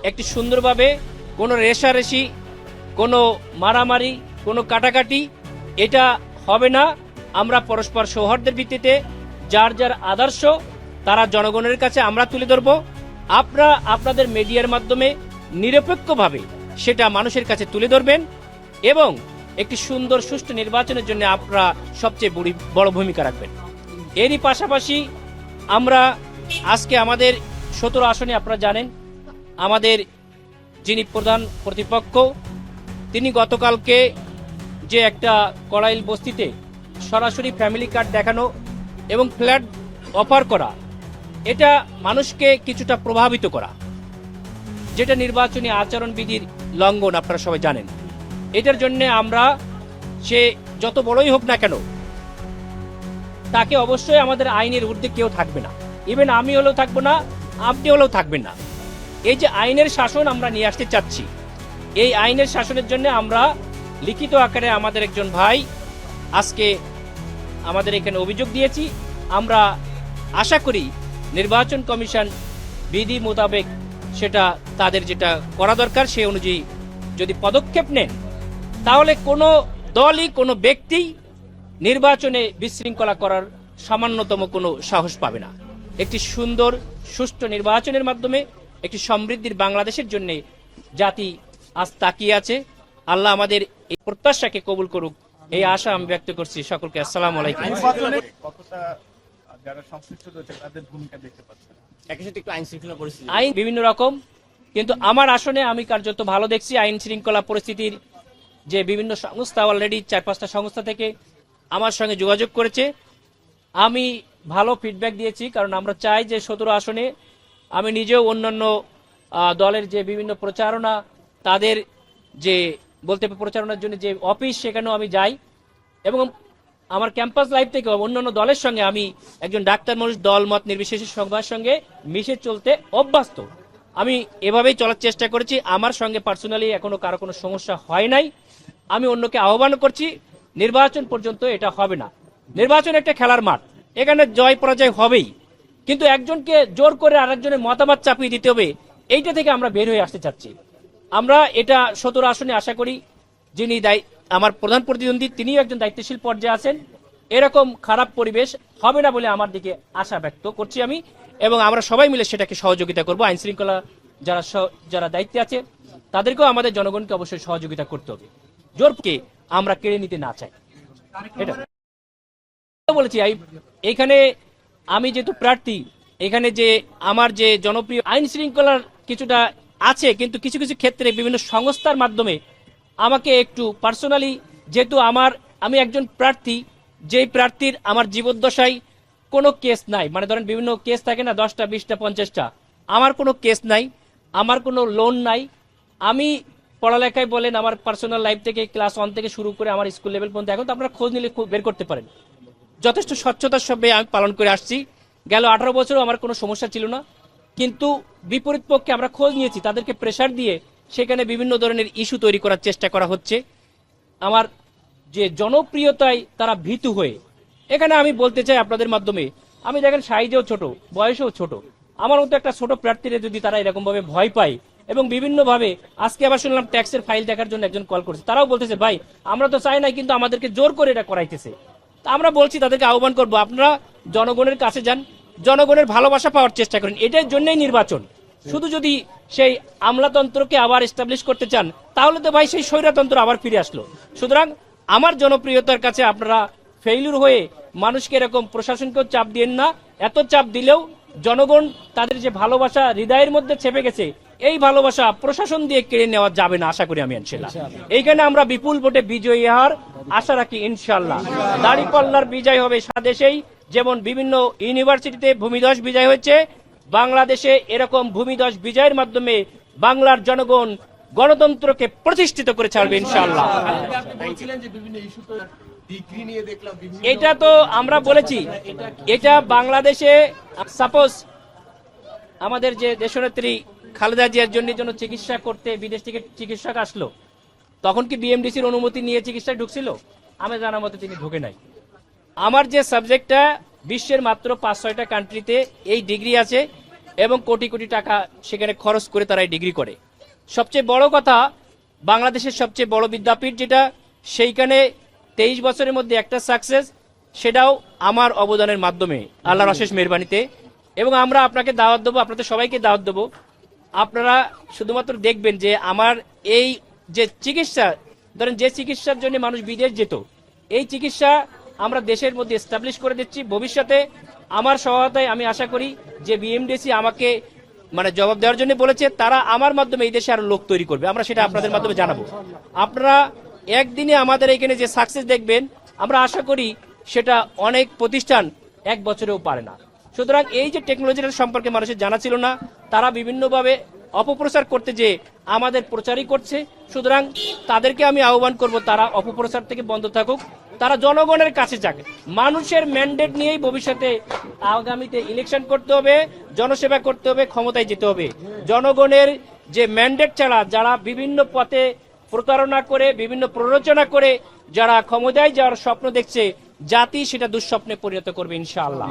একটি সুন্দরভাবে কোনো রেষারেষি, কোনো মারামারি, কোনো কাটাকাটি এটা হবে না। আমরা পরস্পর সৌহার্দ্যের ভিত্তিতে যার যার আদর্শ তারা জনগণের কাছে আমরা তুলে ধরব। আপনারা আপনাদের মিডিয়ার মাধ্যমে নিরপেক্ষভাবে সেটা মানুষের কাছে তুলে ধরবেন এবং একটি সুন্দর সুষ্ঠু নির্বাচনের জন্য আপনারা সবচেয়ে বড় ভূমিকা রাখবেন। এরই পাশাপাশি আমরা আজকে আমাদের 17 আসনে আপনারা জানেন আমাদের যিনি প্রধান প্রতিপক্ষ তিনি গতকালকে যে একটা কড়াইল বস্তিতে সরাসরি ফ্যামিলি কার্ড দেখানো এবং ফ্ল্যাট অফার করা, এটা মানুষকে কিছুটা প্রভাবিত করা, যেটা নির্বাচনী আচরণবিধির লঙ্ঘন আপনারা সবাই জানেন। এটার জন্য আমরা সে যত বড়ই হোক না কেন তাকে অবশ্যই আমাদের আইনের ঊর্ধ্বে কেউ থাকবে না, ইভেন আমি হলেও থাকবো না, আপনি হলেও থাকবেন না। এই যে আইনের শাসন আমরা নিয়ে আসতে চাচ্ছি, এই আইনের শাসনের জন্য আমরা লিখিত আকারে আমাদের একজন ভাই আজকে আমাদের এখানে অভিযোগ দিয়েছি। আমরা আশা করি নির্বাচন কমিশন বিধি মোতাবেক সেটা তাদের যেটা করা দরকার সে অনুযায়ী যদি পদক্ষেপ নেন তাহলে কোনো দলই কোনো ব্যক্তি নির্বাচনে বিশৃঙ্খলা করার সামান্যতম কোনো সাহস পাবে না। একটি সুন্দর সুষ্ঠু নির্বাচনের মাধ্যমে একটি সমৃদ্ধির বাংলাদেশের জন্য জাতি আজ তাকিয়ে আছে। আল্লাহ আমাদের এই প্রত্যাশাকে কবুল করুক, এই আশা আমি ব্যক্ত করছি। সকলকে আসসালামু আলাইকুম। আইন বিভিন্ন রকম, কিন্তু আমার আসনে আমি কার্যত ভালো দেখছি। আইন শৃঙ্খলা পরিস্থিতির যে বিভিন্ন সংস্থা অলরেডি 4-5টা সংস্থা থেকে আমার সঙ্গে যোগাযোগ করেছে, আমি ভালো ফিডব্যাক দিয়েছি। কারণ আমরা চাই যে 17 আসনে আমি নিজেও অন্যান্য দলের যে বিভিন্ন প্রচারণা, তাদের যে বলতে প্রচারণার জন্য যে অফিস, সেখানেও আমি যাই এবং আমার ক্যাম্পাস লাইফ থেকে অন্যান্য দলের সঙ্গে আমি একজন ডাক্তার মানুষ, দল মত নির্বিশেষে সবার সঙ্গে মিশে চলতে অভ্যস্ত। আমি এভাবেই চলার চেষ্টা করেছি। আমার সঙ্গে পার্সোনালি এখনো কারো কোনো সমস্যা হয় নাই। আমি অন্যকে আহ্বান করছি, নির্বাচন পর্যন্ত এটা হবে না। নির্বাচন একটা খেলার মাঠ, এখানে জয় পরাজয় হবেই, কিন্তু একজনকে জোর করে আরেকজনের মতামত চাপিয়ে দিতে হবে, এইটা থেকে আমরা বের হয়ে আসতে চাচ্ছি। আমরা এটা 17 আসনে আশা করি যিনি আমার প্রধান প্রতিদ্বন্দ্বী তিনিও একজন দায়িত্বশীল পর্যায়ে আছেন। এরকম খারাপ পরিবেশ হবে না বলে আমার দিকে আশা ব্যক্ত করছি আমি, এবং আমরা সবাই মিলে সেটাকে সহযোগিতা করব। আইন শৃঙ্খলা যারা দায়িত্বে আছে তাদেরকেও আমাদের জনগণকে অবশ্যই সহযোগিতা করতে হবে। জোরকে আমরা কেড়ে নিতে না চাই। এটা বলেছি। এইখানে আমি যেহেতু প্রার্থী, এখানে যে আমার যে জনপ্রিয় আইন শৃঙ্খলার কিছুটা আছে, কিন্তু কিছু কিছু ক্ষেত্রে বিভিন্ন সংস্থার মাধ্যমে আমাকে একটু পার্সোনালি, যেহেতু আমি একজন প্রার্থী, যেই প্রার্থীর আমার জীবদ্দশায় কোনো কেস নাই, মানে ধরেন বিভিন্ন কেস থাকে না 10টা 20টা 50টা, আমার কোনো কেস নাই, আমার কোনো লোন নাই। আমি পড়ালেখায় বলেন, আমার পার্সোনাল লাইফ থেকে ক্লাস 1 থেকে শুরু করে আমার স্কুল লেভেল পর্যন্ত এখন তো আপনারা খোঁজ নিলে বের করতে পারেন, যথেষ্ট স্বচ্ছতার সঙ্গে আমি পালন করে আসছি। গেল 18 বছরও আমার কোনো সমস্যা ছিল না, কিন্তু বিপরীত পক্ষে আমরা খোঁজ নিয়েছি, তাদেরকে প্রেসার দিয়ে সেখানে বিভিন্ন ধরনের ইস্যু তৈরি করার চেষ্টা করা হচ্ছে। আমার যে জনপ্রিয়তায় তারা ভীতু হয়ে, এখানে আমি বলতে চাই আপনাদের মাধ্যমে, আমি দেখেন সাইজেও ছোট, বয়সেও ছোট, আমার মতো একটা ছোট প্রার্থীরা যদি তারা এরকম ভাবে ভয় পায় এবং বিভিন্ন ভাবে, আজকে আবার শুনলাম ট্যাক্সের ফাইল দেখার জন্য একজন কল করেছে, তারাও বলতেছে ভাই আমরা তো চাই নাই, কিন্তু আমাদেরকে জোর করে এটা করাইতেছে। আমরা বলছি তাদেরকে আহ্বান করবো, আপনারা জনগণের কাছে যান, জনগণের ভালোবাসা পাওয়ার চেষ্টা করেন। এটার জন্যই নির্বাচন। শুধু যদি সেই আমলাতন্ত্রকে আবার এস্টাবলিশ করতে চান তাহলে তো ভাই সেই স্বৈরতন্ত্র আবার ফিরে আসলো। সুতরাং আমার জনপ্রিয়তার কাছে আপনারা ফেইলুর হয়ে মানুষকে এরকম প্রশাসনকেও চাপ দিয়েন না। এত চাপ দিলেও জনগণ তাদের যে ভালোবাসা হৃদয়ের মধ্যে চেপে গেছে, এই ভালোবাসা প্রশাসন দিয়ে কেড়ে নেওয়া যাবে না, আশা করি আমি ইনশাআল্লাহ। এইখানে আমরা বিপুল ভোটে বিজয়ী হওয়ার আশা রাখি ইনশাআল্লাহ। দাঁড়িপাল্লার বিজয় হবে সারা দেশেই, যেমন বিভিন্ন ইউনিভার্সিটিতে ভূমিধস বিজয় হয়েছে, বাংলাদেশে এরকম ভূমিধস বিজয়ের মাধ্যমে বাংলার জনগণ গণতন্ত্রকে প্রতিষ্ঠিত করে ছাড়বে ইনশাআল্লাহ। এটা তো আমরা বলেছি, এটা বাংলাদেশে সাপোজ আমাদের যে দেশনেত্রী খালেদা জিয়ার জন্য চিকিৎসা করতে বিদেশ থেকে চিকিৎসক আসলো, তখন কি বিএমডিসির অনুমতি নিয়ে চিকিৎসায় ঢুকছিল? আমি জানার মতে তিনি ঢুকে নাই। আমার যে সাবজেক্টটা বিশ্বের মাত্র 5-6টা কান্ট্রিতে এই ডিগ্রি আছে, এবং কোটি কোটি টাকা সেখানে খরচ করে তারা এই ডিগ্রি করে। সবচেয়ে বড় কথা, বাংলাদেশের সবচেয়ে বড় বিদ্যাপীঠ যেটা, সেইখানে 23 বছরের মধ্যে একটা সাকসেস, সেটাও আমার অবদানের মাধ্যমে, আল্লাহর অশেষ মেহেরবানিতে। এবং আমরা আপনাকে দাওয়াত দেবো, আপনাদের সবাইকে দাওয়াত দেবো। আপনারা শুধুমাত্র দেখবেন যে আমার এই যে চিকিৎসা, ধরেন যে চিকিৎসার জন্য মানুষ বিদেশ যেত, এই চিকিৎসা আমরা দেশের মধ্যে এস্টাবলিশ করে দিচ্ছি। ভবিষ্যতে আমার সহায়তায় আমি আশা করি যে বিএমডিসি আমাকে মানে জবাব দেওয়ার জন্য বলেছে, তারা আমার মাধ্যমে এই দেশে আরো লোক তৈরি করবে। আমরা সেটা আপনাদের মাধ্যমে জানাবো। আপনারা একদিনে আমাদের এখানে যে সাকসেস দেখবেন, আমরা আশা করি সেটা অনেক প্রতিষ্ঠান এক বছরেও পারে না। সুতরাং এই যে টেকনোলজির সম্পর্কে মানুষের জানা ছিল না, তারা বিভিন্নভাবে অপপ্রচার করতে যে আমাদের প্রচারই করছে। সুতরাং তাদেরকে আমি আহ্বান করব, তারা অপপ্রচার থেকে বন্ধ থাকুক, তারা জনগণের কাছে যাক। মানুষের ম্যান্ডেট নিয়েই ভবিষ্যতে আগামীতে ইলেকশন করতে হবে, জনসেবা করতে হবে, ক্ষমতায় যেতে হবে। জনগণের যে ম্যান্ডেট ছাড়া যারা বিভিন্ন পথে প্রতারণা করে, বিভিন্ন প্ররোচনা করে যারা ক্ষমতায় যাওয়ার স্বপ্ন দেখছে, জাতি সেটা দুঃস্বপ্নে পরিণত করবে ইনশাআল্লাহ।